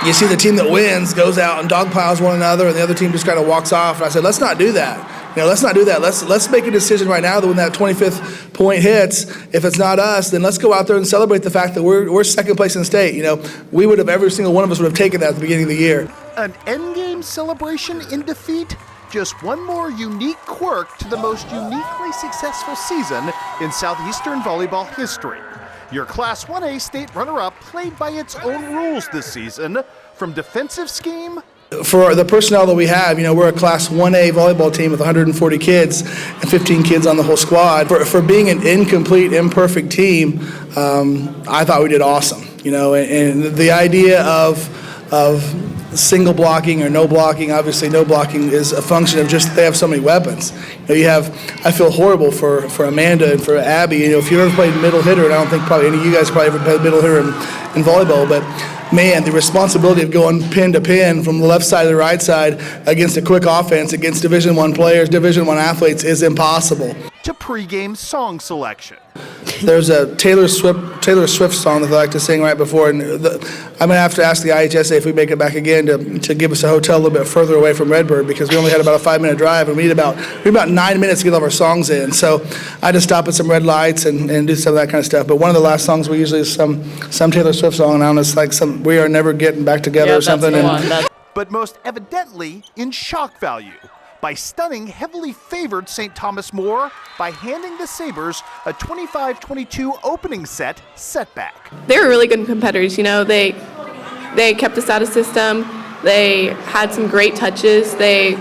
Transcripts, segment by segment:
you see the team that wins goes out and dogpiles one another, and the other team just kind of walks off. And I said, let's not do that. Let's not do that. Let's make a decision right now that when that 25th point hits, if it's not us, then let's go out there and celebrate the fact that we're second place in the state. We would have, every single one of us would have taken that at the beginning of the year. An endgame celebration in defeat? Just one more unique quirk to the most uniquely successful season in Southeastern volleyball history. Your Class 1A state runner-up played by its own rules this season, from defensive scheme. For the personnel that we have, we're a Class 1A volleyball team with 140 kids and 15 kids on the whole squad. For being an incomplete, imperfect team, I thought we did awesome. And the idea of single blocking or no blocking, obviously no blocking is a function of just they have so many weapons. I feel horrible for Amanda and for Abby. If you ever played middle hitter, and I don't think probably any of you guys probably ever played middle hitter in volleyball, but man, the responsibility of going pin to pin from the left side to the right side against a quick offense against Division I players, Division I athletes is impossible. To pregame song selection. There's a Taylor Swift song that I like to sing right before, and I'm going to have to ask the IHSA if we make it back again to give us a hotel a little bit further away from Redbird, because we only had about a 5-minute drive, and we need about 9 minutes to get all of our songs in. So I had to stop at some red lights and do some of that kind of stuff. But one of the last songs we usually is some Taylor Swift song, and I don't know, it's like some "We Are Never Getting Back Together" or something. But most evidently in shock value, by stunning heavily favored St. Thomas More by handing the Sabres a 25-22 opening set setback. They were really good competitors. They kept us out of system. They had some great touches. They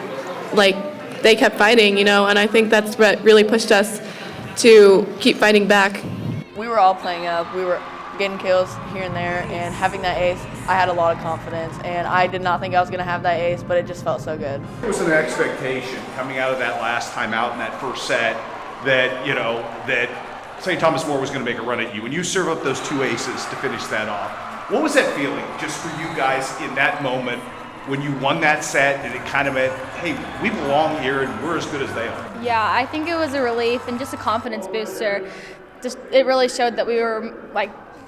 kept fighting, and I think that's what really pushed us to keep fighting back. We were all playing up. We were getting kills here and there, and having that ace, I had a lot of confidence, and I did not think I was going to have that ace, but it just felt so good. It was an expectation coming out of that last time out in that first set that, that St. Thomas More was going to make a run at you. When you serve up those 2 aces to finish that off, what was that feeling just for you guys in that moment when you won that set? Did it kind of meant, hey, we belong here and we're as good as they are? Yeah, I think it was a relief and just a confidence booster. It really showed that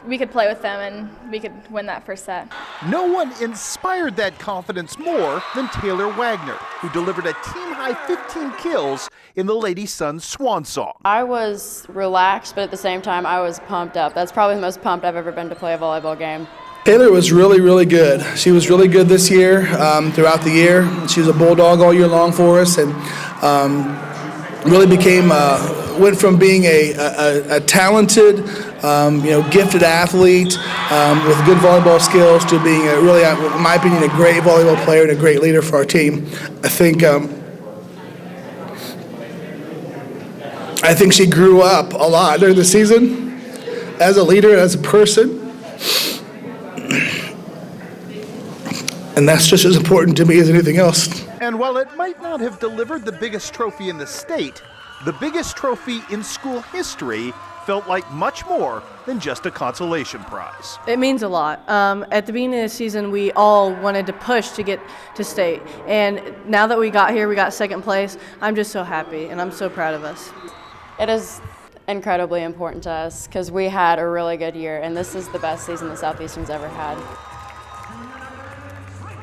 we could play with them and we could win that first set. No one inspired that confidence more than Taylor Wagner, who delivered a team-high 15 kills in the Lady Sun Swan Song. I was relaxed, but at the same time, I was pumped up. That's probably the most pumped I've ever been to play a volleyball game. Taylor was really, really good. She was really good this year, throughout the year. She was a bulldog all year long for us, and really went from being a talented, gifted athlete with good volleyball skills to being really, in my opinion, a great volleyball player and a great leader for our team. I think she grew up a lot during the season as a leader and as a person. And that's just as important to me as anything else. And while it might not have delivered the biggest trophy in the state, the biggest trophy in school history felt like much more than just a consolation prize. It means a lot. At the beginning of the season, we all wanted to push to get to state. And now that we got here, we got second place, I'm just so happy, and I'm so proud of us. It is incredibly important to us because we had a really good year, and this is the best season the Southeastern's ever had.